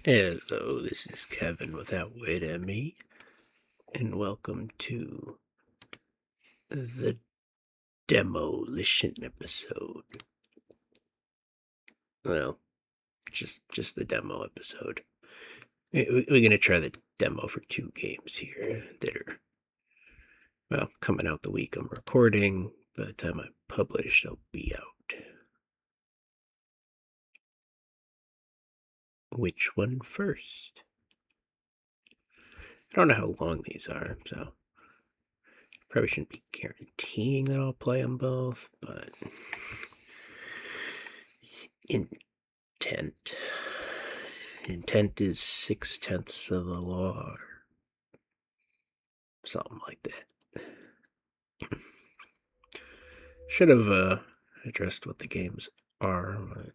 Hello, this is Kevin without Wait at Me, and welcome to the demolition episode. Well, just the demo episode. We're gonna try the demo for 2 games here that are, well, coming out the week I'm recording. By the time I publish, they'll be out. Which one first? I don't know how long these are, so probably shouldn't be guaranteeing that I'll play them both, but intent is 6/10 of the law, or something like that. Should have addressed what the games are, but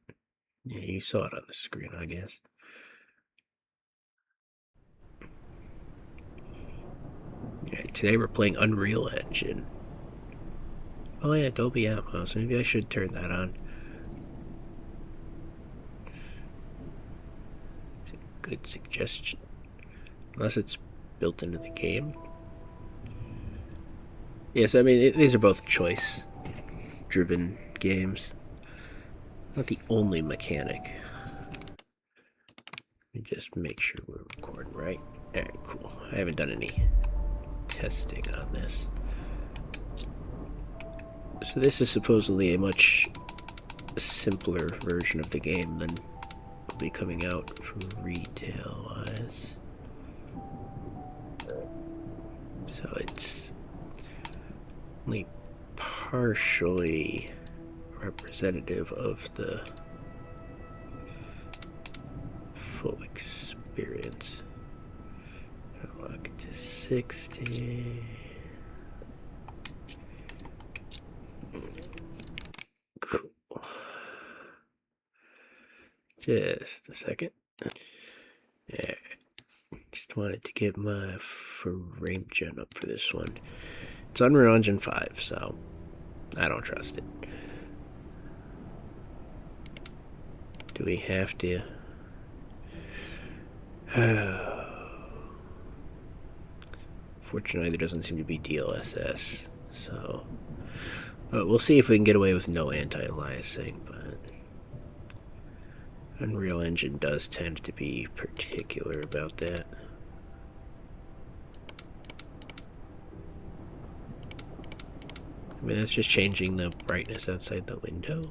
yeah, you saw it on the screen, I guess. Yeah, today we're playing Unreal Engine. Oh yeah, Dolby Atmos. Maybe I should turn that on. It's a good suggestion. Unless it's built into the game. Yes, I mean, these are both choice-driven games. Not the only mechanic. Let me just make sure we're recording right. Alright, cool. I haven't done any testing on this. So this is supposedly a much simpler version of the game than will be coming out for retail-wise. So it's only partially representative of the full experience. Lock it to 60. Cool. Just a second. Yeah. Just wanted to get my frame gen up for this one. It's Unreal Engine 5, so I don't trust it. Do we have to? Fortunately, there doesn't seem to be DLSS, so we'll see if we can get away with no anti-aliasing, but Unreal Engine does tend to be particular about that. I mean, that's just changing the brightness outside the window.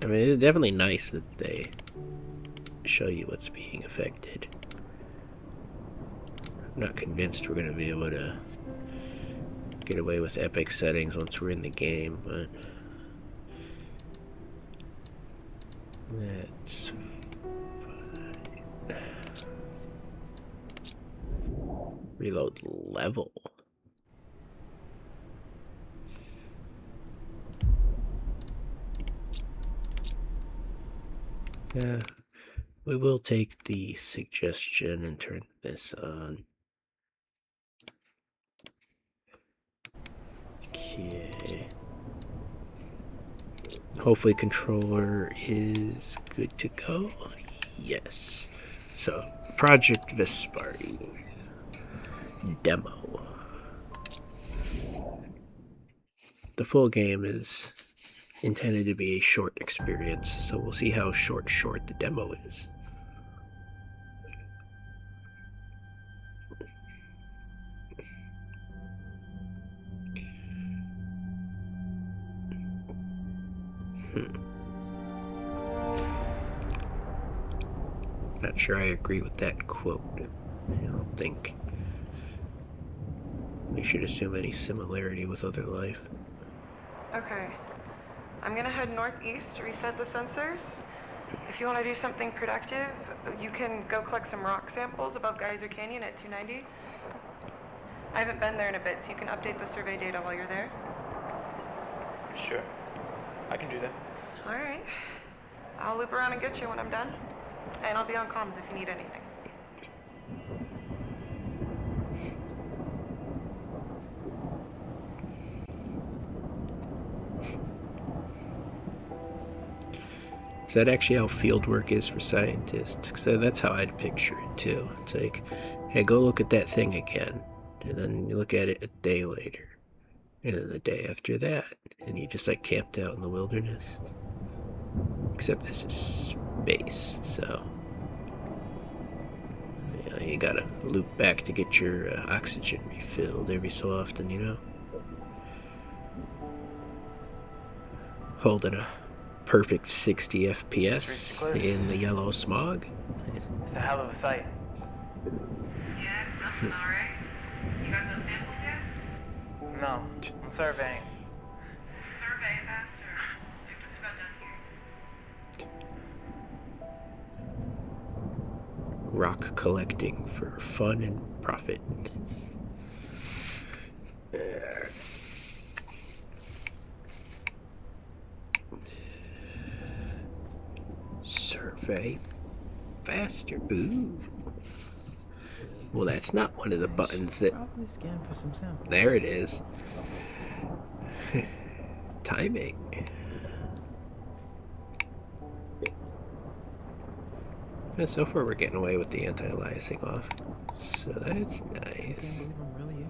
I mean, it's definitely nice that they show you what's being affected. I'm not convinced we're going to be able to get away with epic settings once we're in the game, but that's fine. Reload level. Yeah, we will take the suggestion and turn this on. Okay. Hopefully controller is good to go. Yes. So, Project Vesperi demo. The full game is intended to be a short experience, so we'll see how short the demo is. Not sure I agree with that quote. I don't think we should assume any similarity with other life. Okay. I'm gonna head northeast to reset the sensors. If you want to do something productive, you can go collect some rock samples above Geyser Canyon at 290. I haven't been there in a bit, so you can update the survey data while you're there. Sure. I can do that. Alright. I'll loop around and get you when I'm done. And I'll be on comms if you need anything. Is that actually how field work is for scientists? Because that's how I'd picture it too. It's like, hey, go look at that thing again. And then you look at it a day later. And then the day after that. And you just like camped out in the wilderness. Except this is space, so you gotta loop back to get your oxygen refilled every so often, you know? Holding a perfect 60 FPS in the yellow smog. It's a hell of a sight. Yeah, it's something, alright. You got those samples yet? No, I'm surveying. Survey faster. You're just about done here. Rock collecting for fun and profit. Survey faster. Ooh. Well, that's not one of the buttons that. Probably scan for some samples. There it is. Timing. And so far, we're getting away with the anti-aliasing off. So that's nice. I can't believe I'm really here.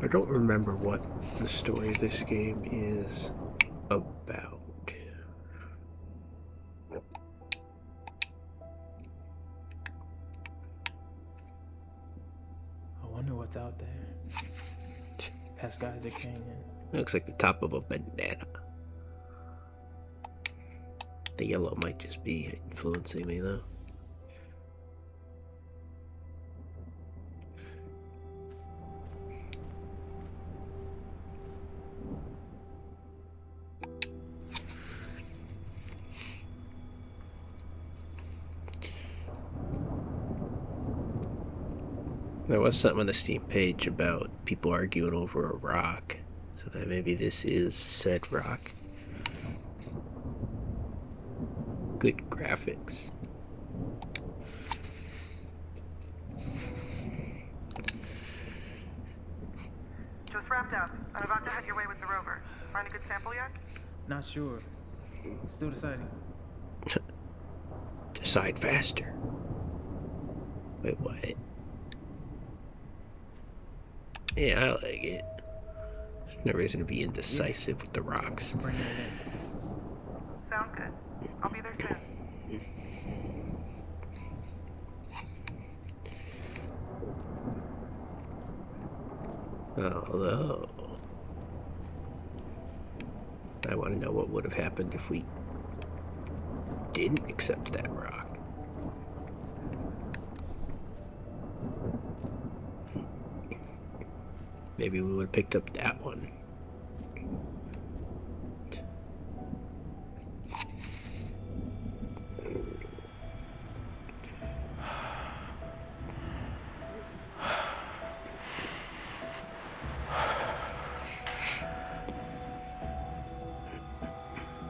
I don't remember what the story of this game is about. I wonder what's out there. Past Geyser Canyon. It looks like the top of a banana. The yellow might just be influencing me though. There was something on the Steam page about people arguing over a rock, so that maybe this is said rock. Good graphics. Just wrapped up. I'm about to head your way with the rover. Find a good sample yet? Not sure. Still deciding. Decide faster. Wait, what? Yeah, I like it. There's no reason to be indecisive with the rocks. Bringing it in. Sound good. I'll be there soon. Oh, hello. I want to know what would have happened if we didn't accept that rock. Maybe we would have picked up that one.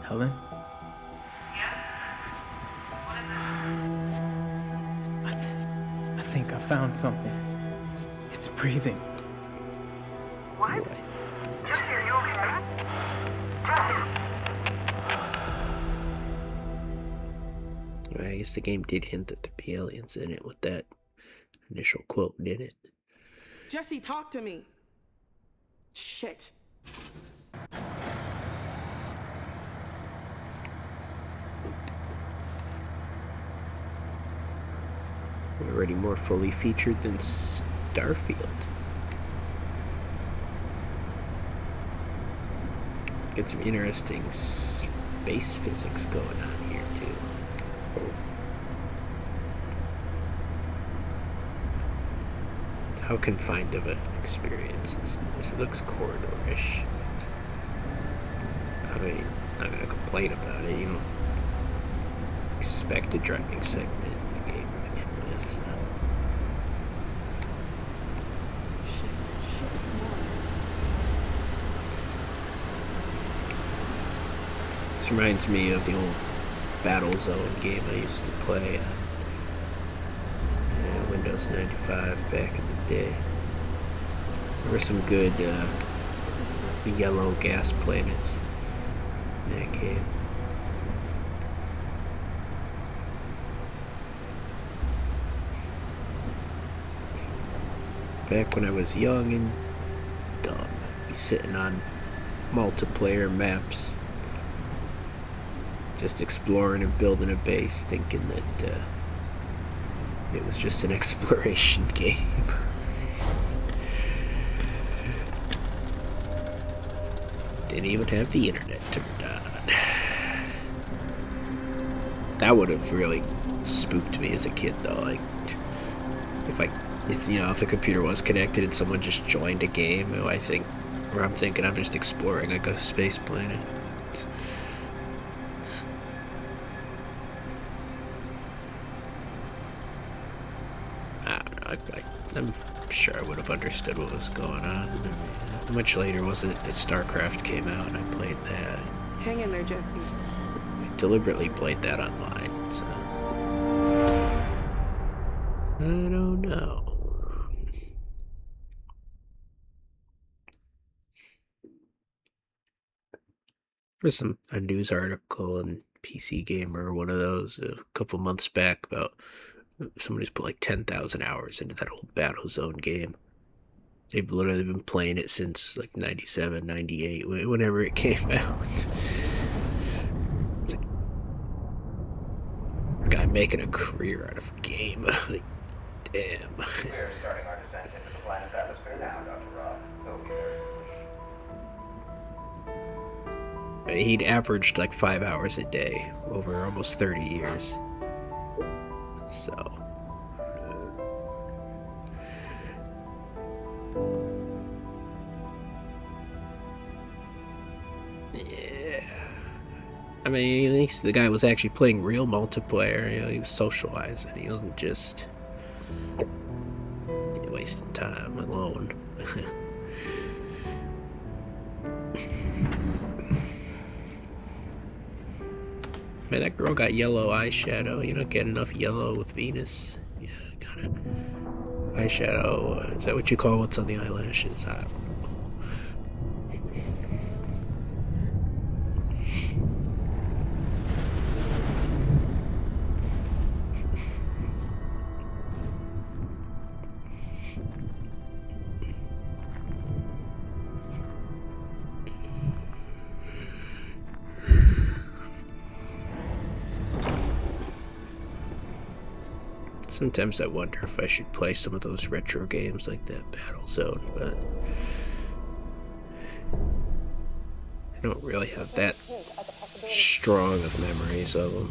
Helen? Yeah? What is it? I think I found something. It's breathing. What? Jesse, are you okay? Jesse! I guess the game did hint that there'd be aliens in it with that initial quote, didn't it? Jesse, talk to me. Shit. Already more fully featured than Starfield. Get some interesting space physics going on here too. How confined of an experience is this? It looks corridor-ish. I mean, I'm not gonna complain about it. You don't expect a driving segment in the game to begin with. This reminds me of the old Battlezone game I used to play on Windows 95 back in the day. There were some good yellow gas planets in that game. Back when I was young and dumb, be sitting on multiplayer maps, just exploring and building a base, thinking that it was just an exploration game. Didn't even have the internet turned on. That would have really spooked me as a kid, though. Like, if the computer was connected and someone just joined a game, I'm thinking I'm just exploring like a space planet. I don't know. I'm sure I would have understood what was going on. Much later was it that StarCraft came out and I played that. Hang in there, Jesse. I deliberately played that online, so I don't know. There's a news article in PC Gamer, one of those, a couple months back about someone who's put like 10,000 hours into that old Battlezone game. They've literally been playing it since like 97, 98, whenever it came out. It's like a guy making a career out of a game. Like, damn. We are starting our descent into the planet's atmosphere now, Dr. Roth. It'll be very He'd averaged like 5 hours a day over almost 30 years. So. Yeah. I mean, at least the guy was actually playing real multiplayer. He was socializing. He wasn't just wasting time alone. Man, that girl got yellow eyeshadow. You don't get enough yellow with Venus. Yeah, gotta eyeshadow. Is that what you call what's on the eyelashes? I don't know. Sometimes I wonder if I should play some of those retro games like that Battlezone, but I don't really have that strong of memories of them.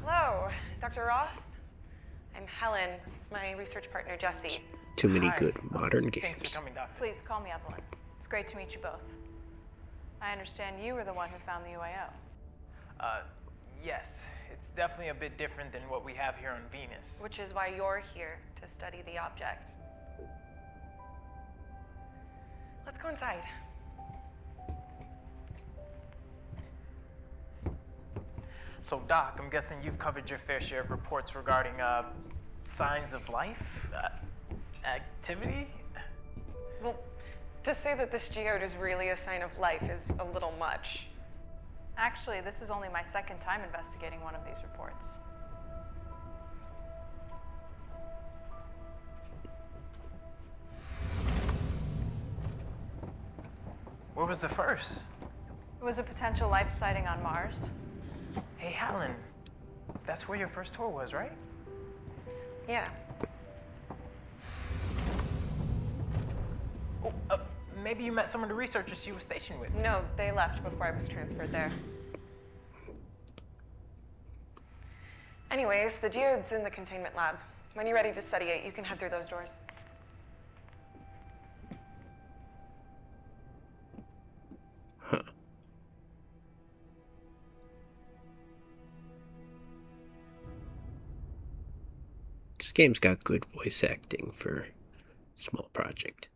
Hello, Dr. Roth. I'm Helen. This is my research partner, Jesse. Too many Hi. good modern Thanks games. for coming, Doctor. Please call me Evelyn. It's great to meet you both. I understand you were the one who found the UAO. Yes. It's definitely a bit different than what we have here on Venus. Which is why you're here to study the object. Let's go inside. So, Doc, I'm guessing you've covered your fair share of reports regarding signs of life, activity. Well, to say that this geode is really a sign of life is a little much. Actually, this is only my second time investigating one of these reports. Where was the first? It was a potential life sighting on Mars. Hey, Helen. That's where your first tour was, right? Yeah. Oh, maybe you met some of the researchers you were stationed with. No, they left before I was transferred there. Anyways, the geode's in the containment lab. When you're ready to study it, you can head through those doors. Huh. This game's got good voice acting for a small project.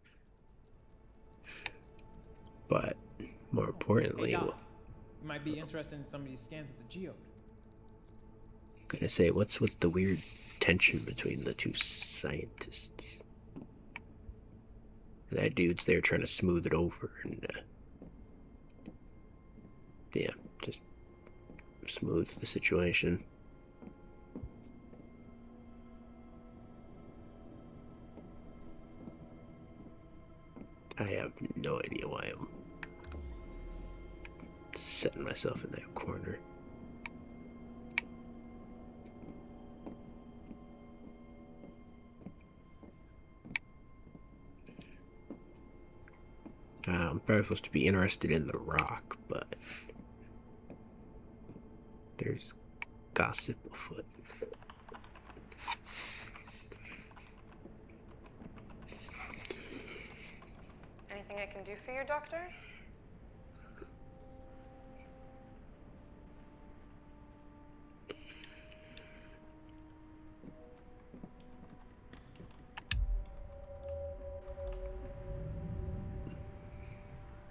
But more importantly, Hey, Doc, you might be interested in some of these scans of the geode. I'm gonna say, what's with the weird tension between the two scientists? That dude's there trying to smooth it over, and yeah, just smooths the situation. I have no idea why I'm setting myself in that corner. I'm probably supposed to be interested in the rock, but there's gossip afoot. Anything I can do for you, Doctor?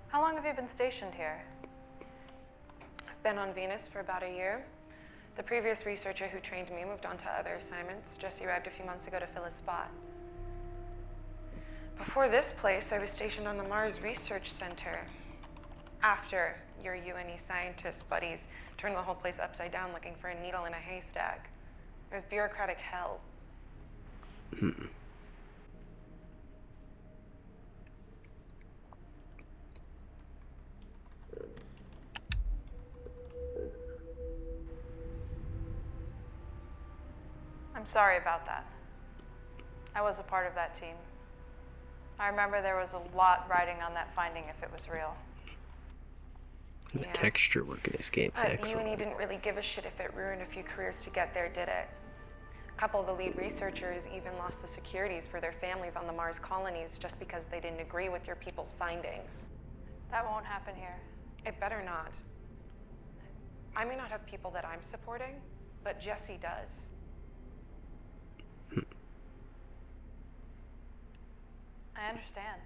How long have you been stationed here? I've been on Venus for about a year. The previous researcher who trained me moved on to other assignments. Jesse arrived a few months ago to fill his spot. Before this place, I was stationed on the Mars Research Center. After your UNE scientist buddies turned the whole place upside down looking for a needle in a haystack. It was bureaucratic hell. I'm sorry about that. I was a part of that team. I remember there was a lot riding on that finding if it was real. The Yeah. texture work in this game is excellent. UNE didn't really give a shit if it ruined a few careers to get there, did it? A couple of the lead researchers even lost the securities for their families on the Mars colonies just because they didn't agree with your people's findings. That won't happen here. It better not. I may not have people that I'm supporting, but Jesse does. I understand.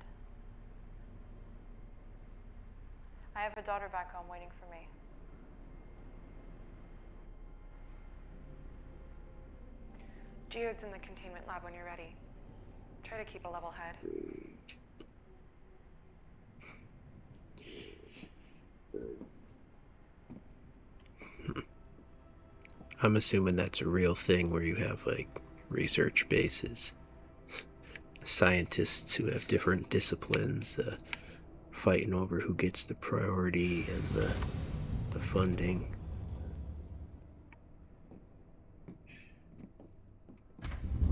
I have a daughter back home waiting for me. Geode's in the containment lab when you're ready. Try to keep a level head. I'm assuming that's a real thing where you have like research bases, scientists who have different disciplines fighting over who gets the priority and the funding.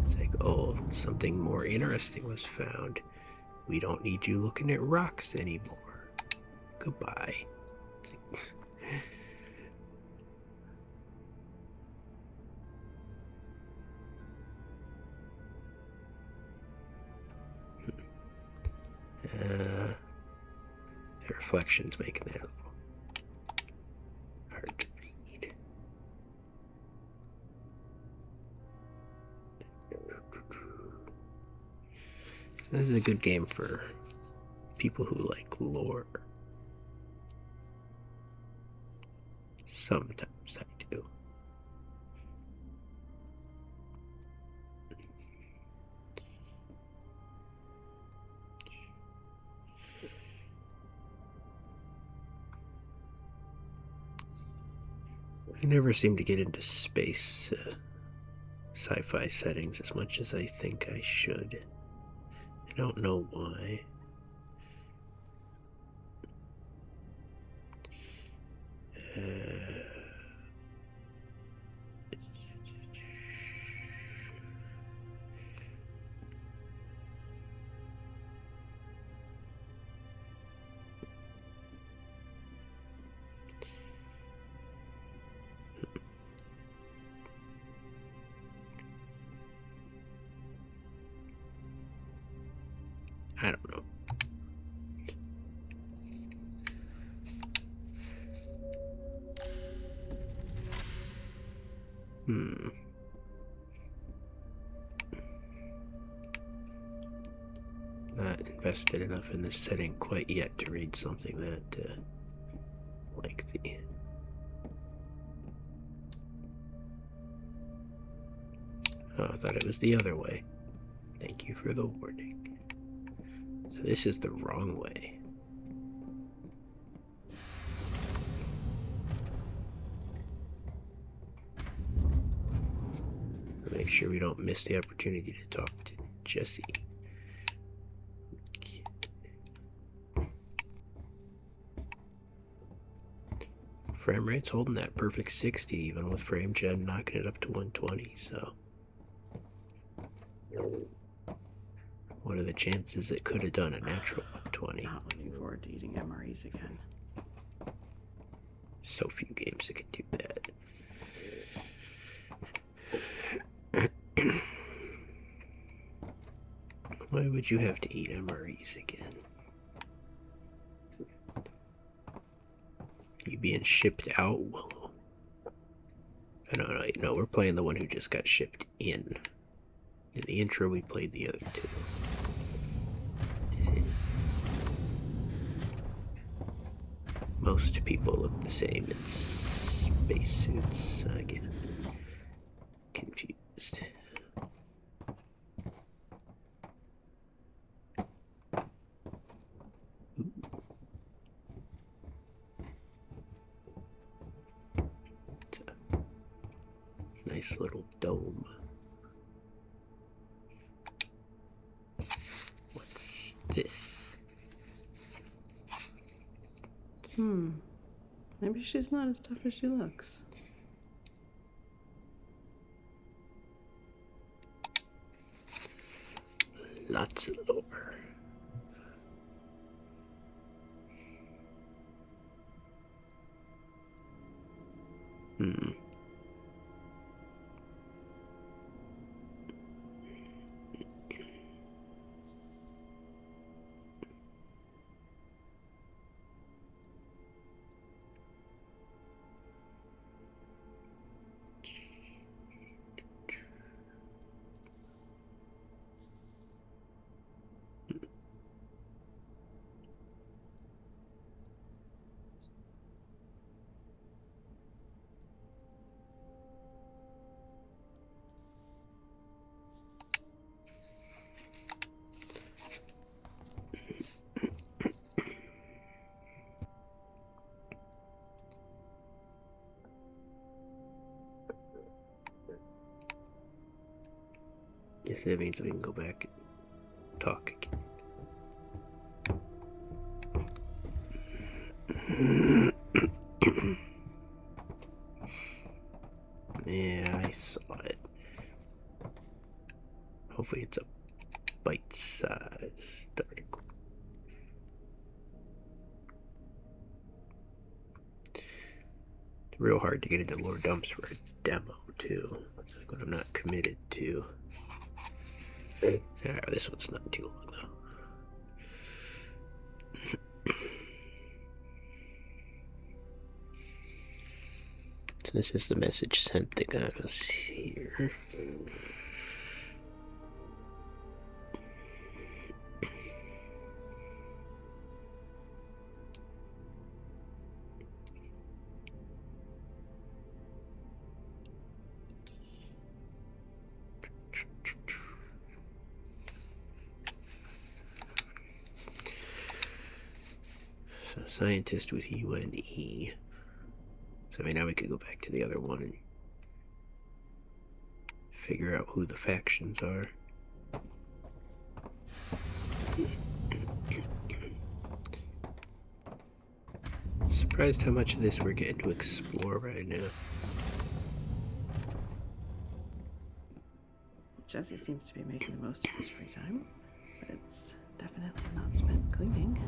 It's like, oh, something more interesting was found. We don't need you looking at rocks anymore. Goodbye. The reflection's making that a little hard to read. This is a good game for people who like lore. Sometimes I do. I never seem to get into space sci-fi settings as much as I think I should. I don't know why. I don't know. Not invested enough in this setting quite yet to read something that lengthy. Oh, I thought it was the other way. Thank you for the warning. So this is the wrong way. Make sure we don't miss the opportunity to talk to Jesse. Frame rate's holding that perfect 60, even with frame gen knocking it up to 120, so. What are the chances it could have done a natural 120? Not looking forward to eating MREs again. So few games that can do that. Why would you have to eat MREs again? You being shipped out? Well, no, we're playing the one who just got shipped in. In the intro, we played the other two. Most people look the same in spacesuits. I get confused. Ooh. It's a nice little dome. What's this? Maybe she's not as tough as she looks. Lots of lore. Guess that means we can go back and talk again. Yeah, I saw it. Hopefully it's a bite-sized article. It's real hard to get into lore dumps for a demo, too. It's like what I'm not committed to. This one's not too long, though. So this is the message sent that got us here. So scientist with UNE. So now we could go back to the other one and figure out who the factions are. Surprised how much of this we're getting to explore right now. Jesse seems to be making the most of his free time, but it's definitely not spent cleaning.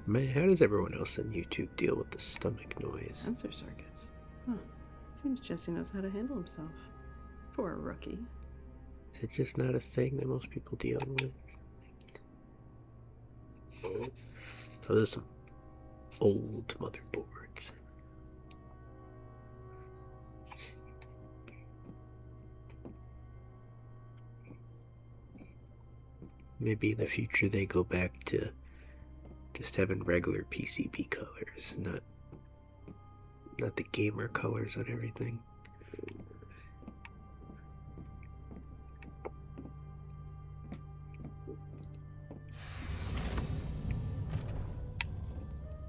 Man, how does everyone else on YouTube deal with the stomach noise? Sensor circuits. Huh. Seems Jesse knows how to handle himself. For a rookie. Is it just not a thing that most people deal with? So there's some old motherboards. Maybe in the future they go back to just having regular PCB colors, not the gamer colors on everything.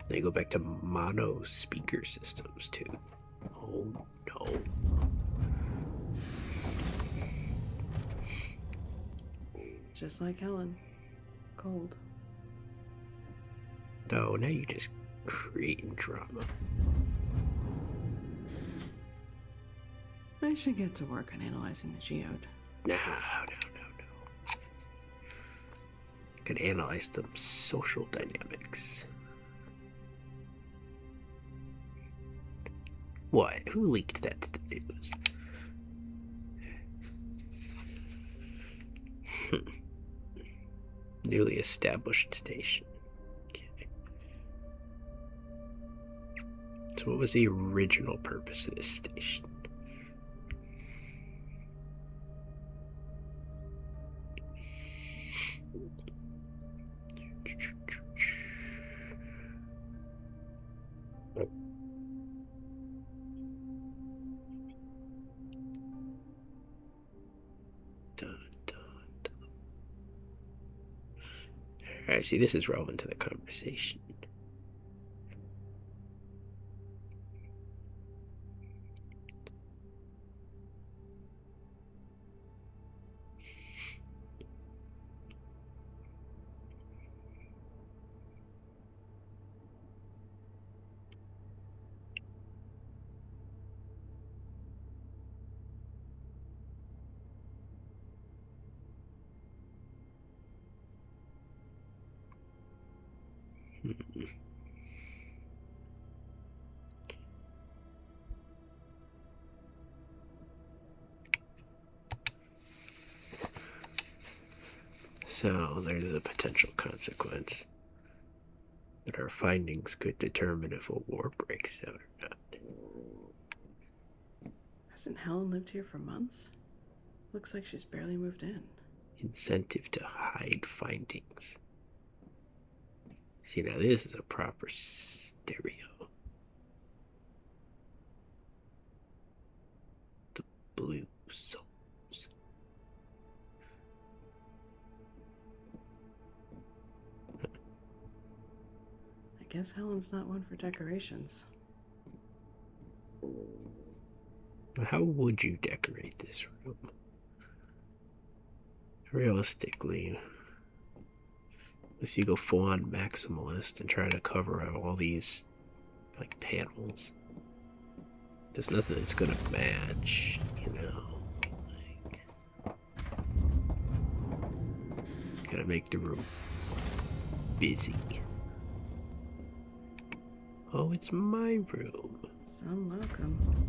They go back to mono speaker systems too. Oh no. Just like Helen. Cold. Oh, now you're just creating drama. I should get to work on analyzing the geode. No. Could analyze the social dynamics. What? Who leaked that to the news? Newly established station. Okay. So what was the original purpose of this station? Alright, see, this is relevant to the conversation. So there's a potential consequence that our findings could determine if a war breaks out or not. Hasn't Helen lived here for months? Looks like she's barely moved in. Incentive to hide findings. See, now this is a proper stereo. The blue souls. I guess Helen's not one for decorations. How would you decorate this room? Realistically, unless you go full-on maximalist and try to cover up all these, like, panels, there's nothing that's gonna match, you know? Like, gotta make the room busy. Oh, it's my room. Some welcome.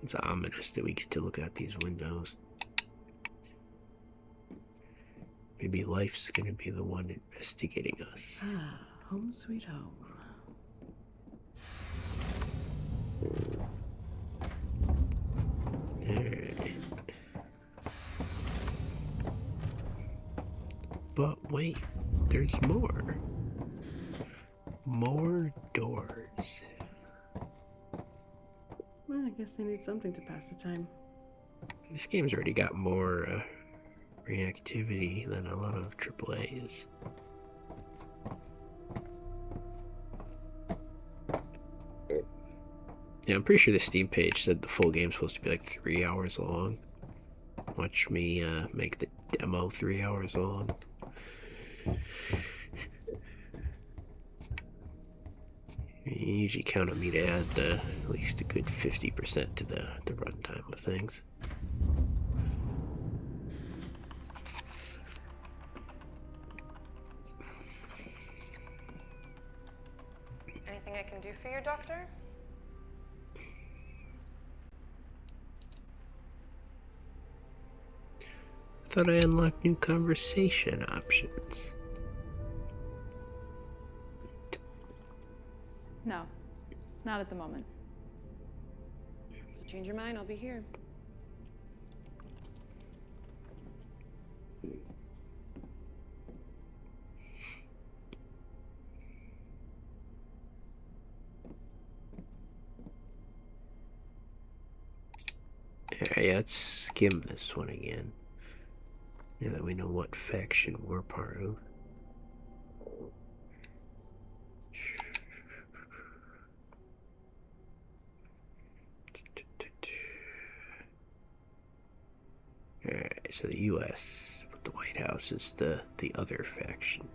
It's ominous that we get to look out these windows. Maybe life's gonna be the one investigating us. Ah, home sweet home. Alright. But wait, there's more. More doors. Well, I guess they need something to pass the time. This game's already got more reactivity than a lot of AAAs. Yeah, I'm pretty sure the Steam page said the full game's supposed to be like 3 hours long. Watch me make the demo 3 hours long. You usually count on me to add at least a good 50% to the runtime of things. Anything I can do for you, Doctor? Thought I unlocked new conversation options. No, not at the moment. If you change your mind, I'll be here. Alright, let's skim this one again. Now that we know what faction we're part of. Alright, so the US with the White House is the other faction.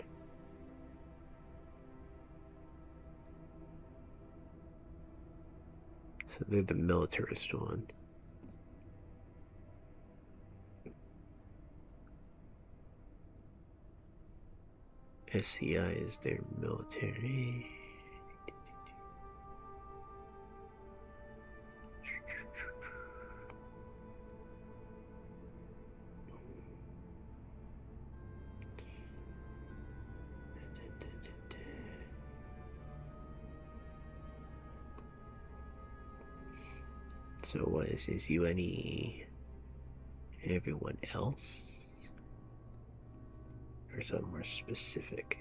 So they're the militarist one. SCI is their military. So what is this? UNE? Everyone else? Or something more specific?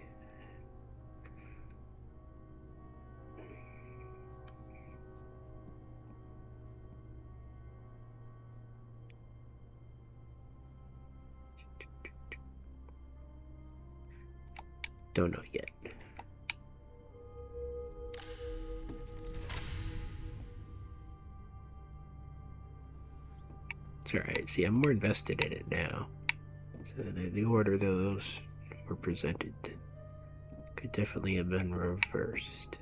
Don't know yet. It's alright. See, I'm more invested in it now. So the order that those were presented could definitely have been reversed.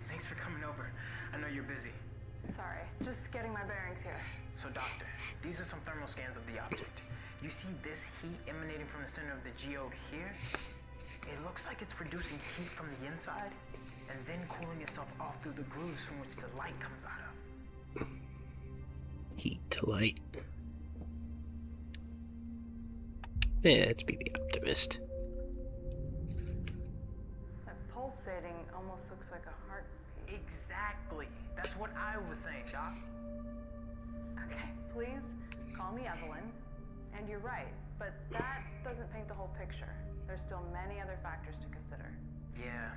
Thanks for coming over. I know you're busy. Sorry, just getting my bearings here. So, Doctor, these are some thermal scans of the object. You see this heat emanating from the center of the geode here? It looks like it's producing heat from the inside and then cooling itself off through the grooves from which the light comes out of. Heat to light. Yeah, let's be the optimist. That pulsating almost looks like a heartbeat. Exactly. That's what I was saying, Doc. Okay, please call me Evelyn. And you're right, but that doesn't paint the whole picture. There's still many other factors to consider. Yeah,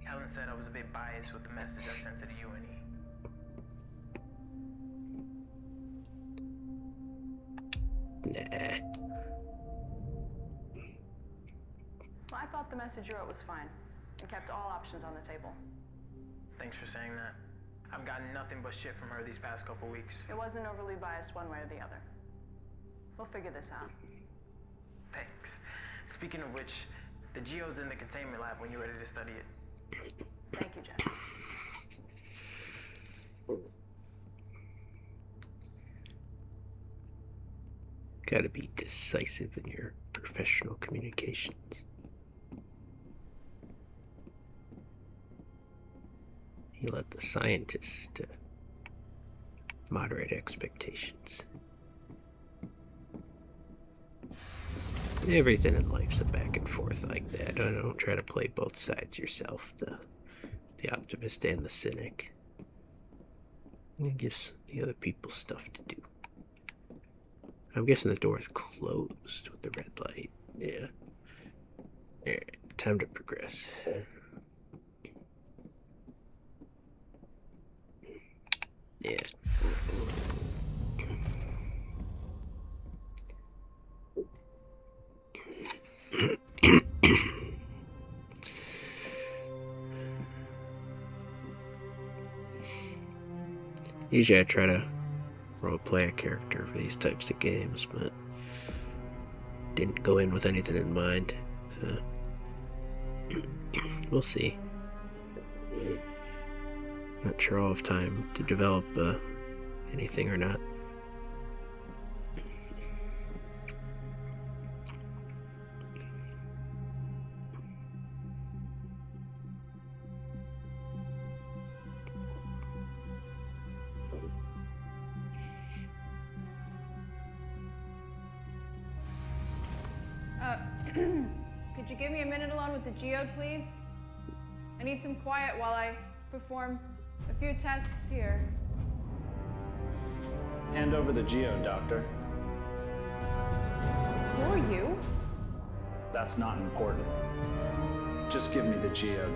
Helen said I was a bit biased with the message I sent to the UNE. Nah. Well, I thought the message you wrote was fine and kept all options on the table. Thanks for saying that. I've gotten nothing but shit from her these past couple weeks. It wasn't overly biased one way or the other. We'll figure this out. Thanks. Speaking of which, the geode's in the containment lab when you're ready to study it. Thank you, Jack. Gotta be decisive in your professional communications. You let the scientists moderate expectations. Everything in life's a back and forth like that. Don't try to play both sides yourself, the optimist and the cynic. It gives the other people stuff to do. I'm guessing the door is closed with the red light. Yeah. Alright, time to progress. Yeah. Usually I try to roleplay a character for these types of games, but didn't go in with anything in mind. So we'll see. Not sure I'll have time to develop anything or not. Could you give me a minute alone with the geode, please? I need some quiet while I perform a few tests here. Hand over the geode, Doctor. Who are you? That's not important. Just give me the geode.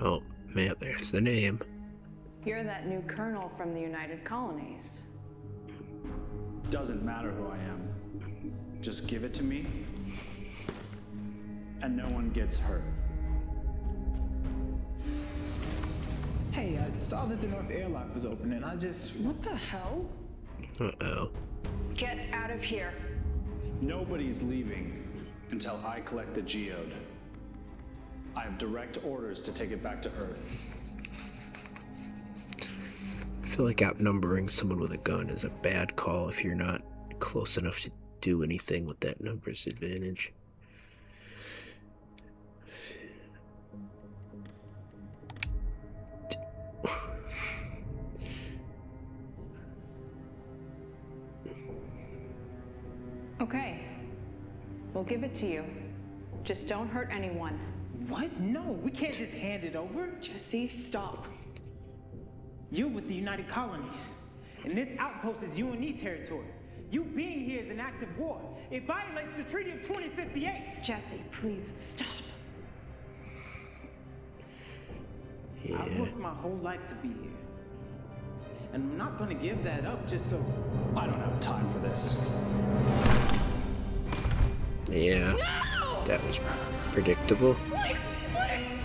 Oh, man, there's the name. You're that new colonel from the United Colonies. Doesn't matter who I am. Just give it to me, and no one gets hurt. Hey, I saw that the north airlock was open, and I just... What the hell? Uh-oh. Get out of here. Nobody's leaving until I collect the geode. I have direct orders to take it back to Earth. I feel like outnumbering someone with a gun is a bad call if you're not close enough to do anything with that numbers advantage. Okay. We'll give it to you. Just don't hurt anyone. What? No, we can't just hand it over. Jesse, stop. You're with the United Colonies, and this outpost is UNE territory. You being here is an act of war. It violates the Treaty of 2058. Jesse, please stop. Yeah. I worked my whole life to be here. And I'm not gonna give that up just so... I don't have time for this. Yeah. No! That was predictable. Please, please.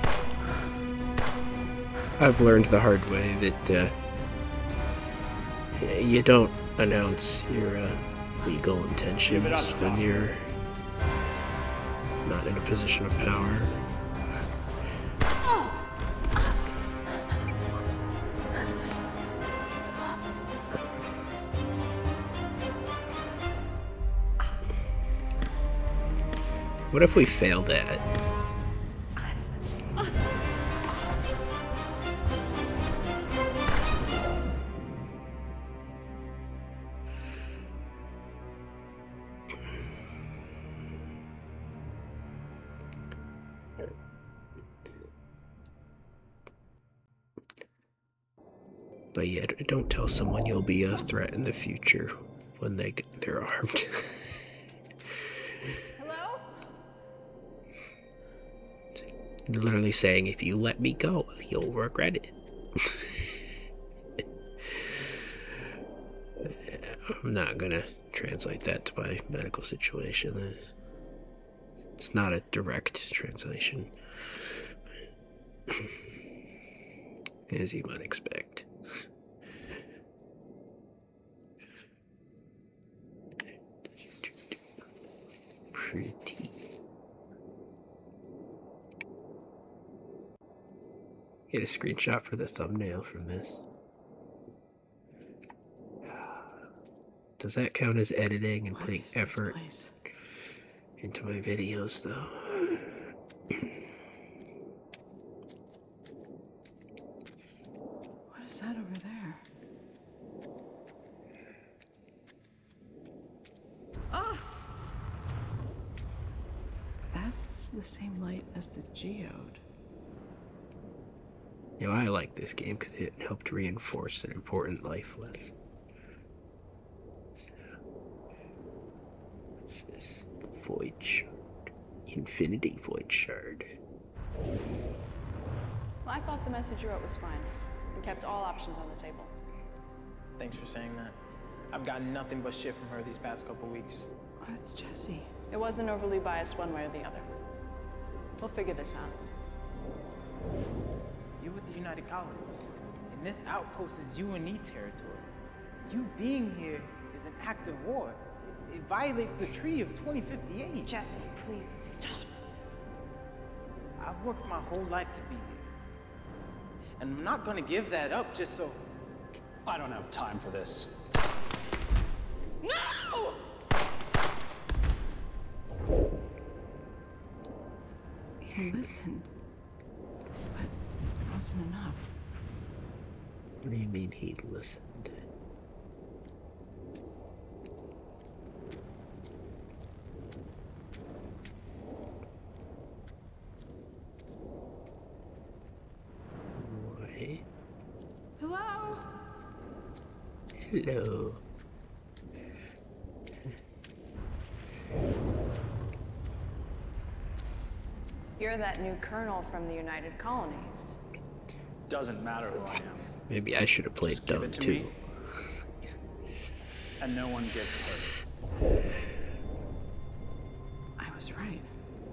I've learned the hard way that you don't announce your legal intentions when you're not in a position of power. What if we fail that? But yeah, don't tell someone you'll be a threat in the future when they're armed. Hello? Literally saying, if you let me go, you'll regret it. I'm not gonna translate that to my medical situation. It's not a direct translation, as you might expect. Pretty. Get a screenshot for the thumbnail from this. Does that count as editing and putting effort into my videos, though? What is that over there? Ah! That's the same light as the geode. You know, I like this game because it helped reinforce an important life lesson. What's this? Void Shard. Infinity Void Shard. Well, I thought the message you wrote was fine and kept all options on the table. Thanks for saying that. I've gotten nothing but shit from her these past couple weeks. That's Jesse. It wasn't overly biased one way or the other. We'll figure this out. You're with the United Colonies, and this outpost is UNE territory. You being here is an act of war. It violates the Treaty of 2058. Jesse, please stop. I've worked my whole life to be here. And I'm not gonna give that up just so... I don't have time for this. No! He listened. But it wasn't enough. What do you mean he listened? What? Hello? Hello. You're that new colonel from the United Colonies. Doesn't matter who I am. Maybe I should have played Just give dumb it to too. me. And no one gets hurt. I was right.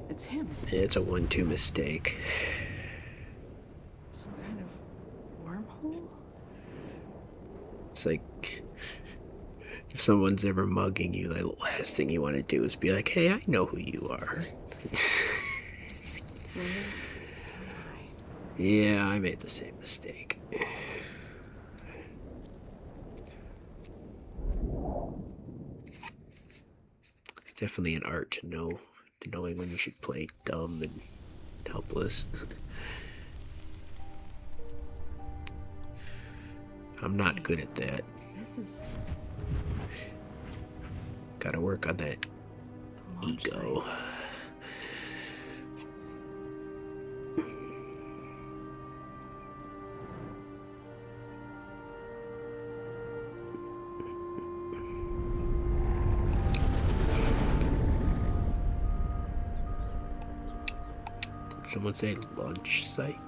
It's him. It's a 1-2 mistake. Some kind of wormhole? It's like if someone's ever mugging you, the last thing you want to do is be like, "Hey, I know who you are." Yeah, I made the same mistake. It's definitely an art to knowing when you should play dumb and helpless. I'm not good at that. This is Gotta work on that ego. Did someone say launch site?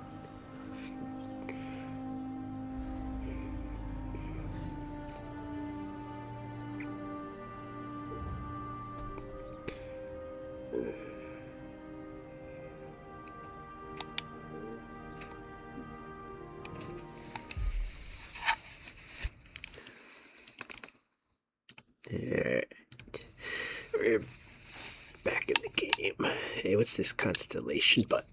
Alright. We're back in the game. Hey, what's this constellation button?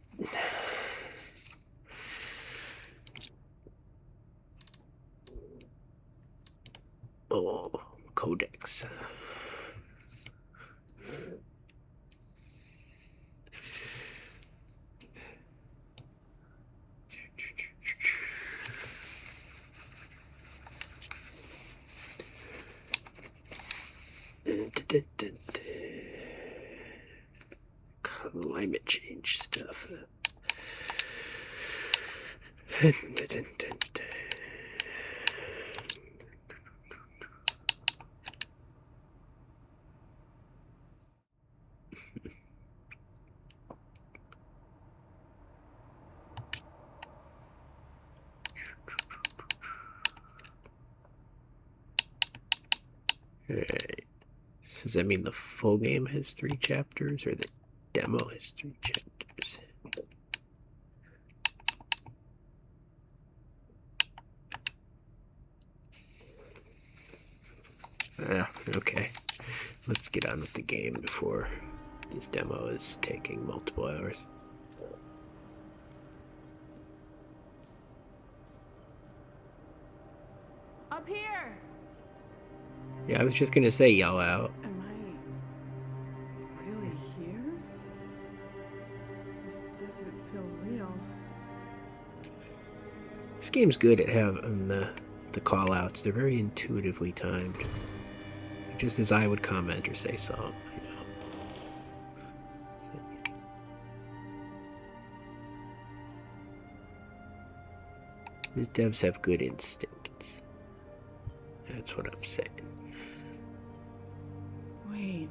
Oh, codex. Climate change stuff. Alright. Does that mean the full game has 3 chapters, or the demo has 3 chapters? Okay. Let's get on with the game before this demo is taking multiple hours. up here. Yeah, I was just gonna say yell out. Am I really here? This doesn't feel real. This game's good at having the call outs. They're very intuitively timed. Just as I would comment or say something. These devs have good instincts. That's what I'm saying. Wait.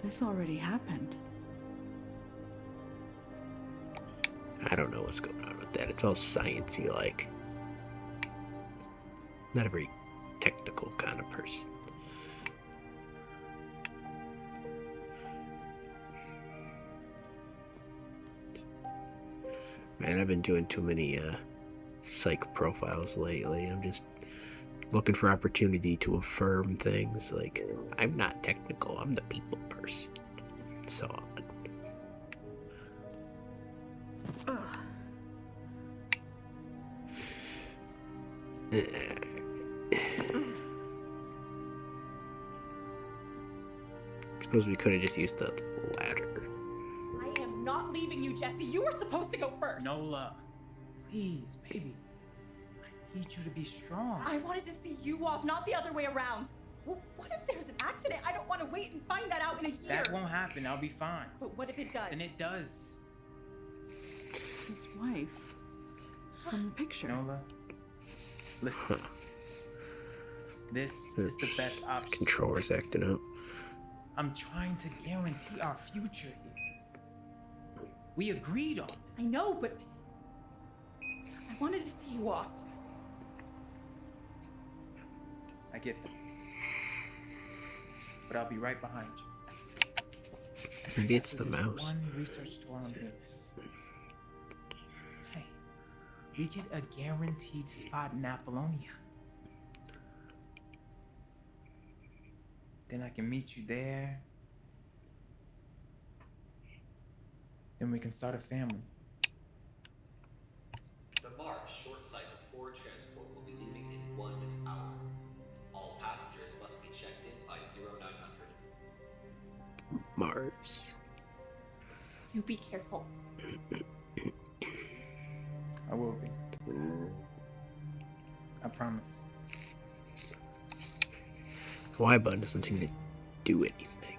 This already happened. I don't know what's going on with that. It's all sciencey like. Not a very technical kind of person. Man, I've been doing too many psych profiles lately. I'm just looking for opportunity to affirm things like, I'm not technical, I'm the people person. So on. Suppose we could have just used the ladder. I am not leaving you, Jesse. You were supposed to go first. Nola, please, baby. I need you to be strong. I wanted to see you off, not the other way around. Well, what if there's an accident? I don't want to wait and find that out in a year. That won't happen. I'll be fine. But what if it does? And it does. His wife from the picture. Nola, listen. This is the best option. Controller's acting up. I'm trying to guarantee our future here. We agreed on this. I know, but I wanted to see you off. I get that. But I'll be right behind you. Maybe it's After the this mouse. One research tour on Venus. Hey, we get a guaranteed spot in Apollonia. Then I can meet you there. Then we can start a family. The Mars short cycle 4 transport will be leaving in 1 hour. All passengers must be checked in by 0900. Mars. You be careful. I will be. I promise. The Y button doesn't seem to do anything.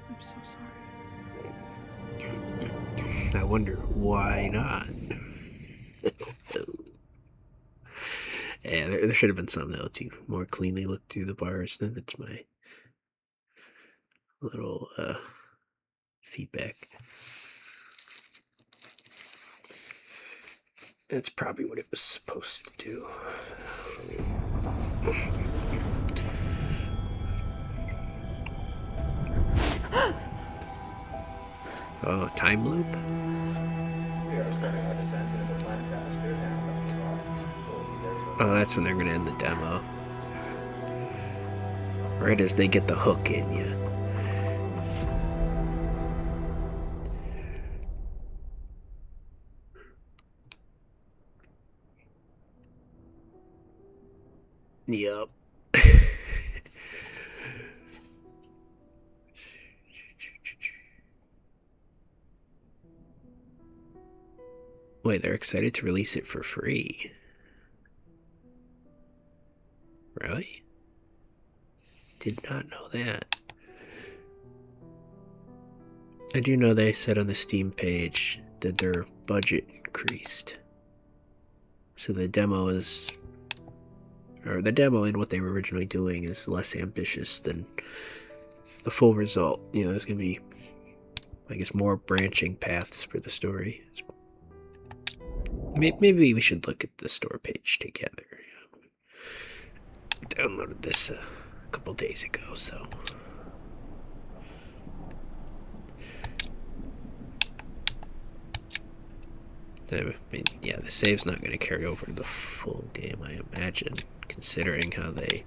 I'm so sorry. I wonder why not. Yeah, there should have been something that lets you more cleanly look through the bars. Then that's my little feedback. That's probably what it was supposed to do. Oh, time loop? We are starting our descent into the planet atmosphere now, Dr. Ross. We'll be there for Oh, that's when they're gonna end the demo. Right as they get the hook in you. Yup. Wait, they're excited to release it for free. Really? Did not know that. I do know they said on the Steam page that their budget increased. So the demo is... or the demo and what they were originally doing is less ambitious than the full result. You know, there's going to be, I guess, more branching paths for the story. Maybe we should look at the store page together. I downloaded this a couple days ago, so... I mean, yeah, the save's not going to carry over to the full game, I imagine, considering how they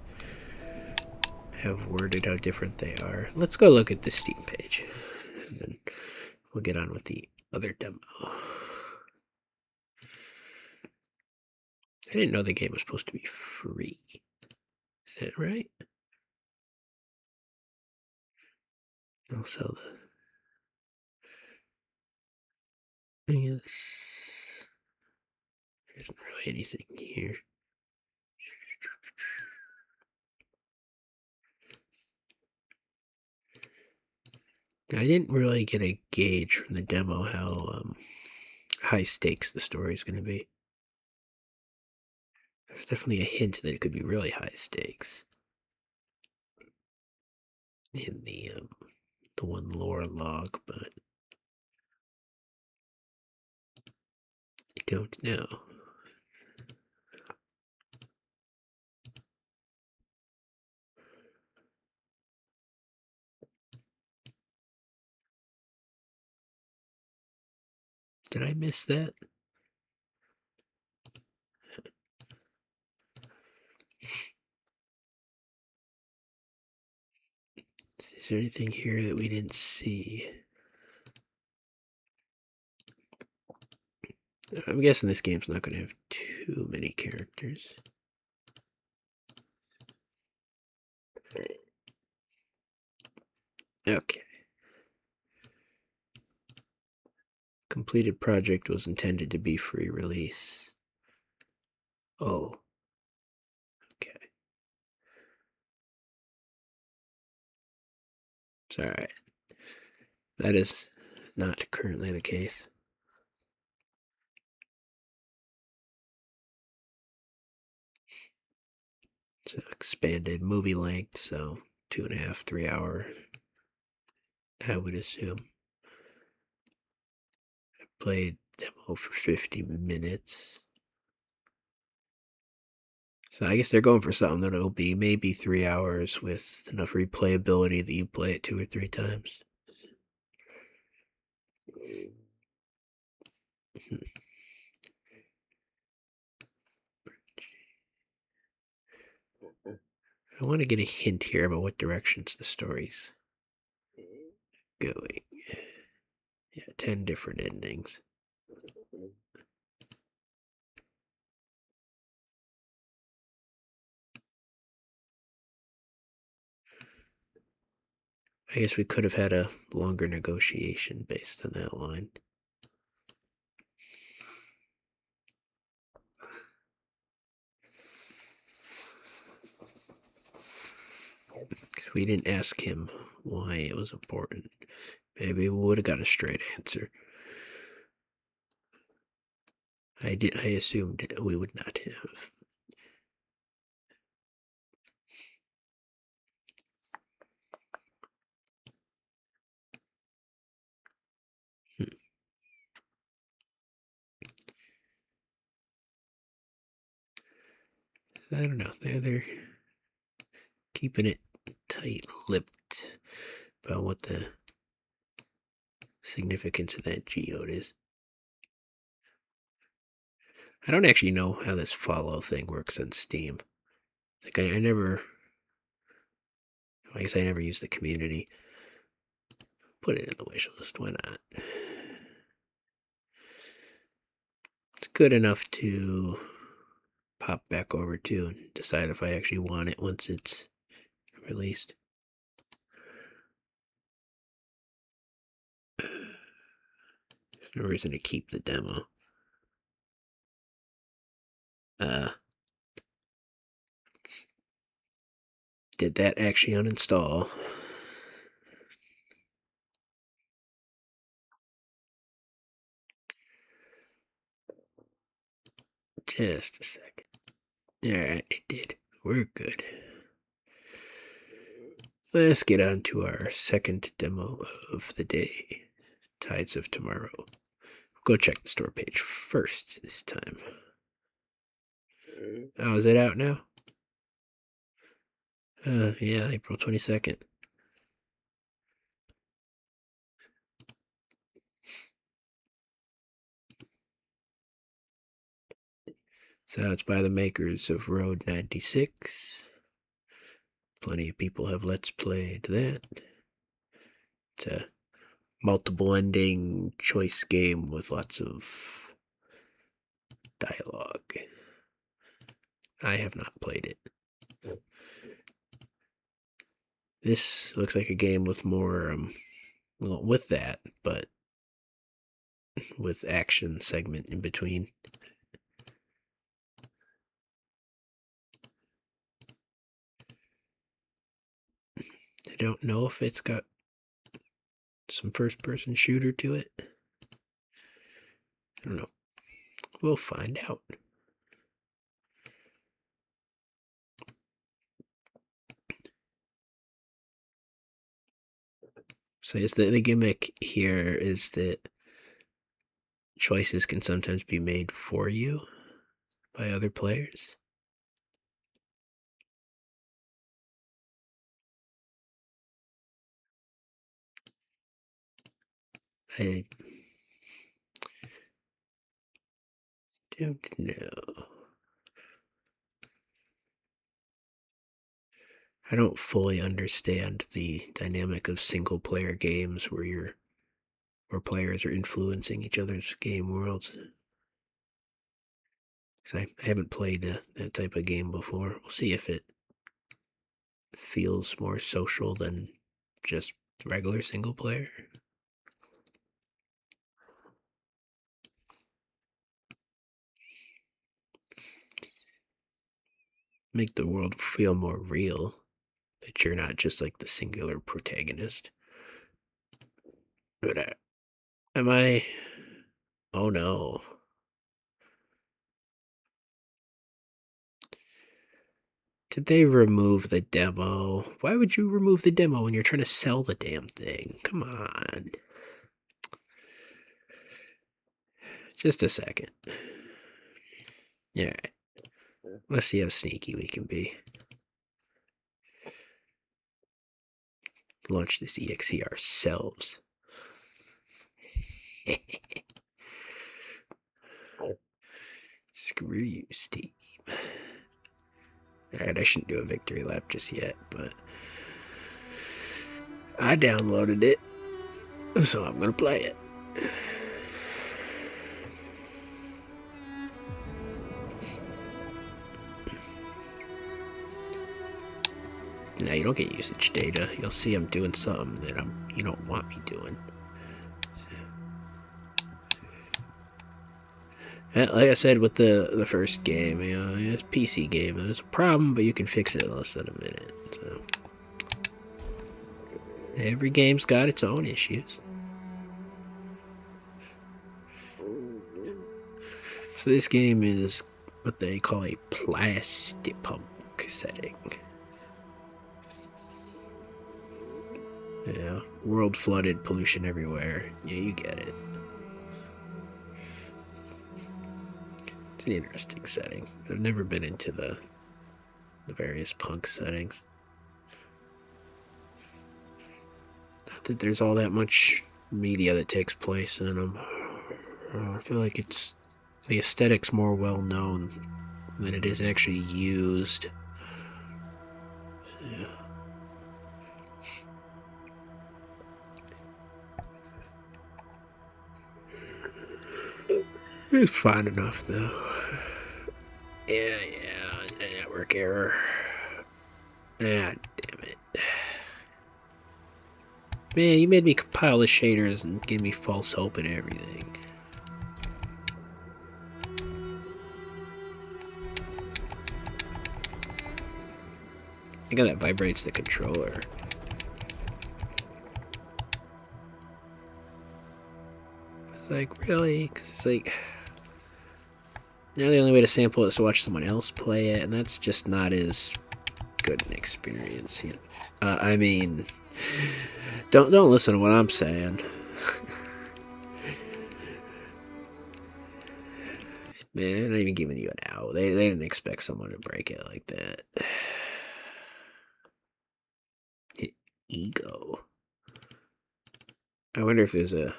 have worded how different they are. Let's go look at the Steam page, and then we'll get on with the other demo. I didn't know the game was supposed to be free. Is that right? I'll sell the... I guess... there isn't really anything here. I didn't really get a gauge from the demo how high stakes the story is going to be. There's definitely a hint that it could be really high stakes in the one lore log, but I don't know. Did I miss that? Is there anything here that we didn't see? I'm guessing this game's not going to have too many characters. Okay. Completed project was intended to be free release. Oh. Okay. It's alright. That is not currently the case. It's an expanded movie length, so 2.5, 3 hour, I would assume. I played demo for 50 minutes. So I guess they're going for something that'll be maybe 3 hours with enough replayability that you play it 2 or 3 times. I want to get a hint here about what directions the story's going. Yeah, 10 different endings. I guess we could have had a longer negotiation based on that line. Because we didn't ask him why it was important. Maybe we would have got a straight answer. I assumed we would not have. I don't know. They're keeping it tight-lipped about what the significance of that geode is. I don't actually know how this follow thing works on Steam. Like I never. I guess I never used the community. Put it in the wish list. Why not? It's good enough to pop back over to and decide if I actually want it once it's released. There's no reason to keep the demo. Did that actually uninstall? Just a second. Alright, it did. We're good. Let's get on to our second demo of the day. Tides of Tomorrow. Go check the store page first this time. Oh, is it out now? Yeah, April 22nd. So it's by the makers of Road 96. Plenty of people have Let's Played that. It's a multiple ending choice game with lots of dialogue. I have not played it. This looks like a game with more, well, with that, but with action segment in between. I don't know if it's got some first-person shooter to it. I don't know. We'll find out. So is the gimmick here is that choices can sometimes be made for you by other players. I don't know. I don't fully understand the dynamic of single player games where players are influencing each other's game worlds. Because I haven't played that type of game before. We'll see if it feels more social than just regular single player. make the world feel more real. That you're not just like the singular protagonist. But am I? Oh no. Did they remove the demo? Why would you remove the demo when you're trying to sell the damn thing? Come on. Just a second. Yeah. Let's see how sneaky we can be. Launch this EXE ourselves. Screw you, Steam. Alright, I shouldn't do a victory lap just yet, but I downloaded it, so I'm gonna play it. Now you don't get usage data. You'll see I'm doing something that you don't want me doing. Like I said with the first game, it's a PC game. There's a problem, but you can fix it in less than a minute. So every game's got its own issues. So this game is what they call a plastic punk setting. Yeah, world flooded, pollution everywhere. Yeah, you get it. It's an interesting setting. I've never been into the various punk settings. Not that there's all that much media that takes place in them. I feel like the aesthetic's more well known than it is actually used. Yeah. It's fine enough though. Yeah, network error. Ah, damn it. Man, you made me compile the shaders and gave me false hope and everything. I think that vibrates the controller. It's like, really? Because it's like... Now the only way to sample it is to watch someone else play it, and that's just not as good an experience. You know? I mean... Don't listen to what I'm saying. Man, they're not even giving you an out. They didn't expect someone to break it like that. Ego. I wonder if there's a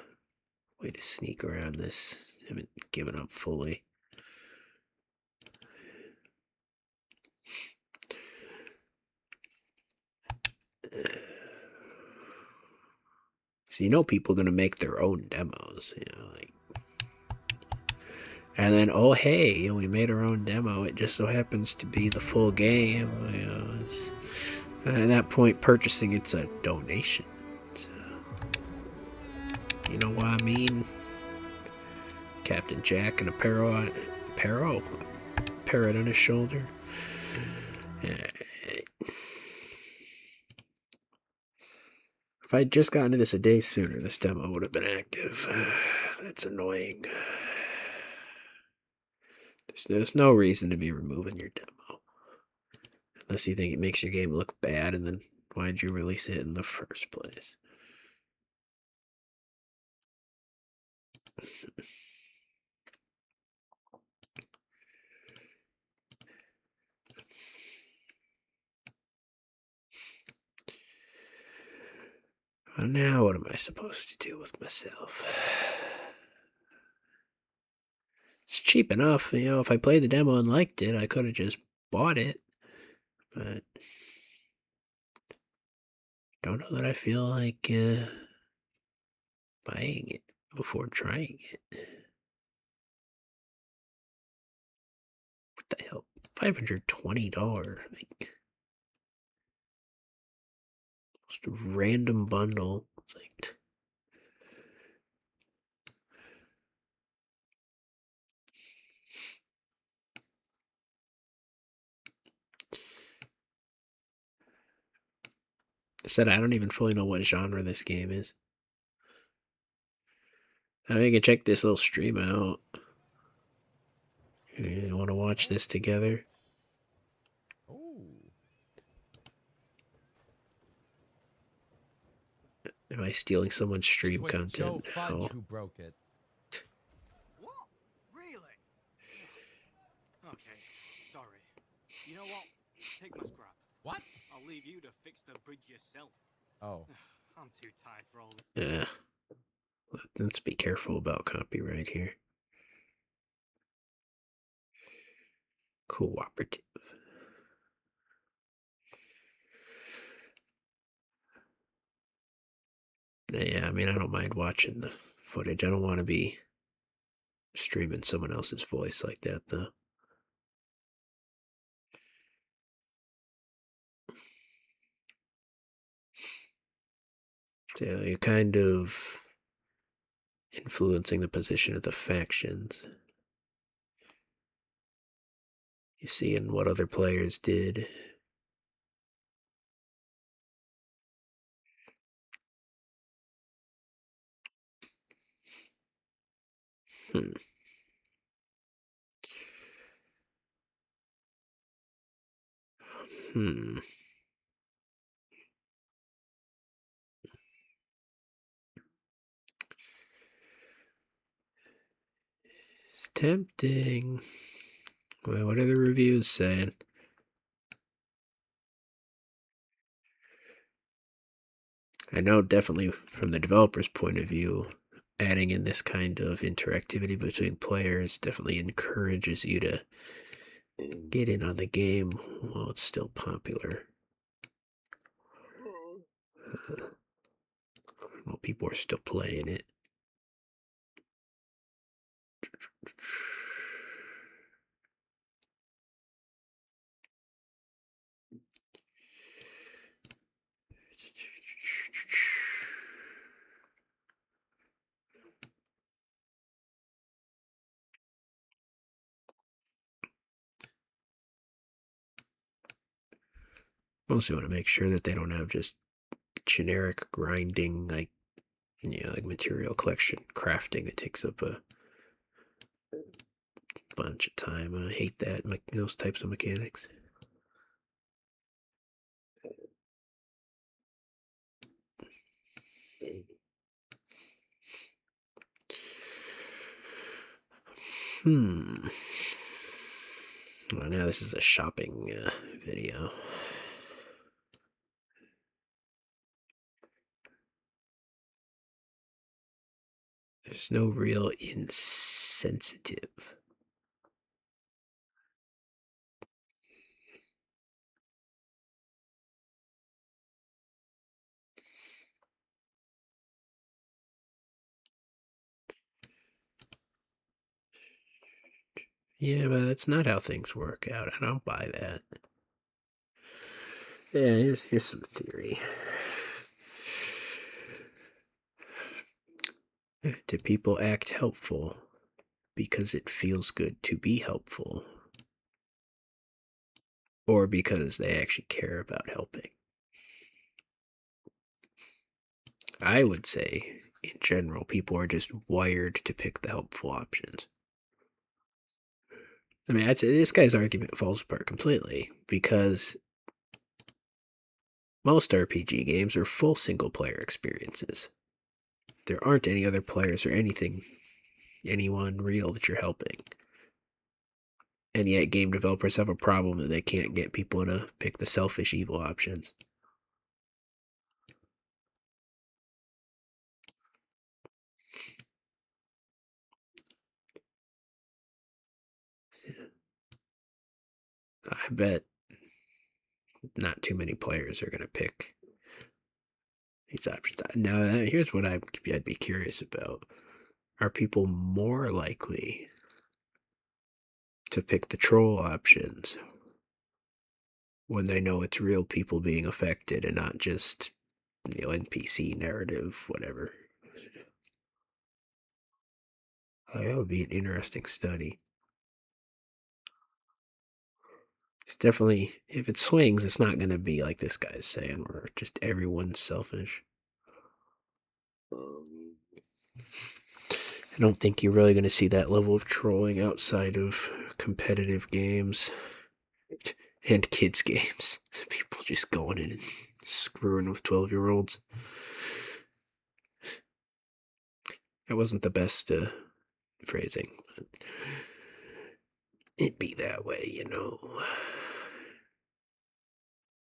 way to sneak around this. I haven't given up fully. So you know people are gonna make their own demos, like, and then oh hey, we made our own demo. It just so happens to be the full game. And at that point, purchasing it's a donation. So, you know what I mean? Captain Jack and a parrot on his shoulder. If I'd just gotten to this a day sooner, this demo would have been active. That's annoying. There's no reason to be removing your demo. Unless you think it makes your game look bad, and then why'd you release it in the first place? Well, now what am I supposed to do with myself? It's cheap enough, if I played the demo and liked it, I could have just bought it. But don't know that I feel like buying it before trying it. What the hell? $520. Just a random bundle. It's like... said, I don't even fully know what genre this game is. I mean, you can check this little stream out. You want to watch this together? Am I stealing someone's stream content? No. Who broke it? What? Really? Okay, sorry. You know what? Take my scrap. What? I'll leave you to fix the bridge yourself. Oh. I'm too tired for all this. Yeah. Let's be careful about copyright here. Cooperative. Yeah, I mean, I don't mind watching the footage. I don't want to be streaming someone else's voice like that, though. So you're kind of influencing the position of the factions. You seeing what other players did. Hmm. It's tempting. Well, what are the reviews saying? I know definitely from the developer's point of view, adding in this kind of interactivity between players definitely encourages you to get in on the game while it's still popular. While people are still playing it. Mostly want to make sure that they don't have just generic grinding, like, like material collection, crafting that takes up a bunch of time. I hate that, those types of mechanics. Well, now this is a shopping video. There's no real insensitive. Yeah, but that's not how things work out. I don't buy that. Yeah, here's some theory. Do people act helpful because it feels good to be helpful? Or because they actually care about helping? I would say, in general, people are just wired to pick the helpful options. I mean, I'd say this guy's argument falls apart completely because most RPG games are full single-player experiences. There aren't any other players or anyone real that you're helping. And yet game developers have a problem that they can't get people to pick the selfish evil options. I bet not too many players are going to pick these options. Now, here's what I'd be curious about. Are people more likely to pick the troll options when they know it's real people being affected and not just, NPC narrative, whatever? That would be an interesting study. It's definitely, if it swings, it's not going to be like this guy's saying, where just everyone's selfish. I don't think you're really going to see that level of trolling outside of competitive games and kids' games. People just going in and screwing with 12-year-olds. That wasn't the best phrasing, but it'd be that way, you know.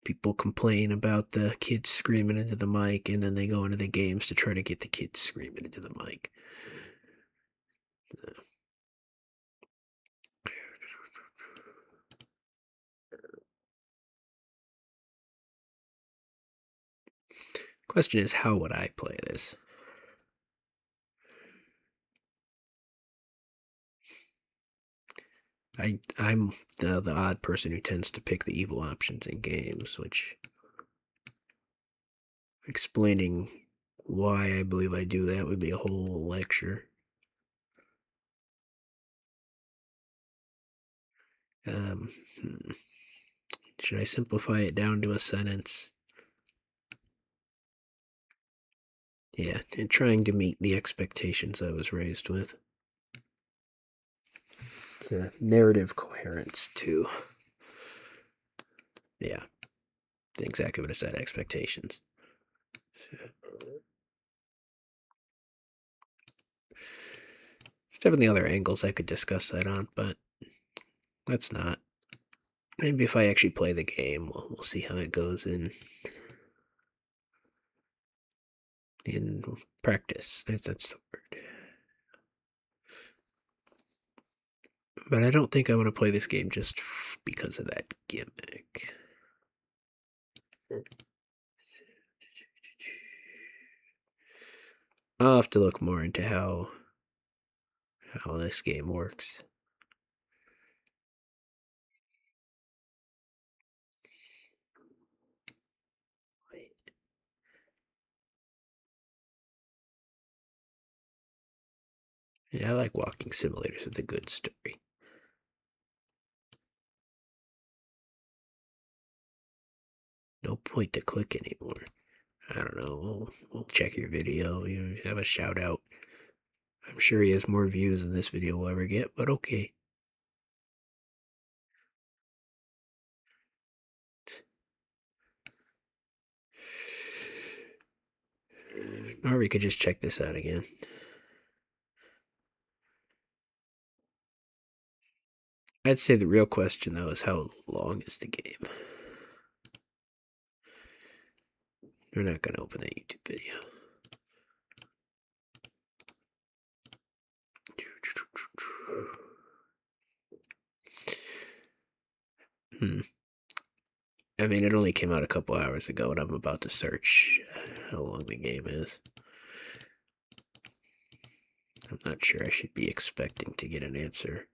People complain about the kids screaming into the mic, and then they go into the games to try to get the kids screaming into the mic. Question is, how would I play this? I'm the odd person who tends to pick the evil options in games, which explaining why I believe I do that would be a whole lecture. Um, should I simplify it down to a sentence? Yeah, and trying to meet the expectations I was raised with. It's a narrative coherence too. Yeah, exactly what I said, expectations. There's definitely other angles I could discuss that on, but let's not. Maybe if I actually play the game, we'll see how it goes in practice. That's the word. But I don't think I want to play this game just because of that gimmick. I'll have to look more into how this game works. Yeah, I like walking simulators with a good story. No point to click anymore. I don't know. We'll check your video. You have a shout out. I'm sure he has more views than this video will ever get, but okay. Or we could just check this out again. I'd say the real question, though, is how long is the game? We're not going to open that YouTube video. I mean, it only came out a couple hours ago, and I'm about to search how long the game is. I'm not sure I should be expecting to get an answer.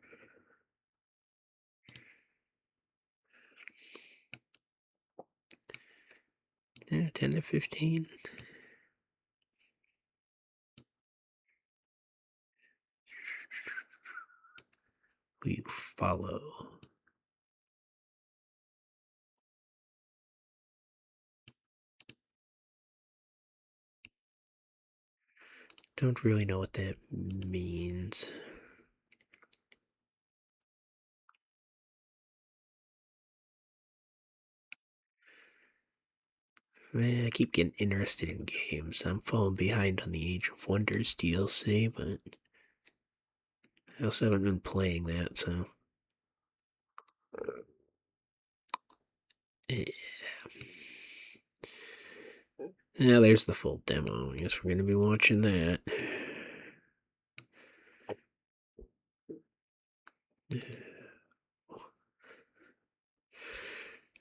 Yeah, 10 to 15. We follow. Don't really know what that means. Man, I keep getting interested in games. I'm falling behind on the Age of Wonders DLC, but I also haven't been playing that, so. Yeah. Yeah, there's the full demo. I guess we're going to be watching that.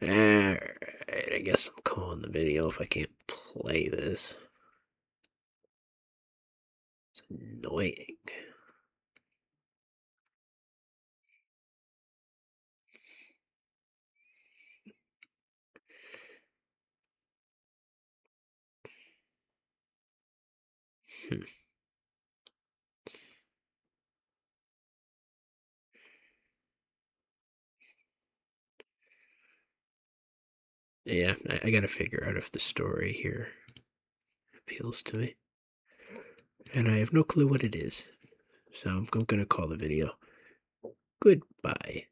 Alright, I guess I'm calling the video if I can't play this. It's annoying. Yeah, I gotta figure out if the story here appeals to me. And I have no clue what it is. So I'm gonna call the video. Goodbye.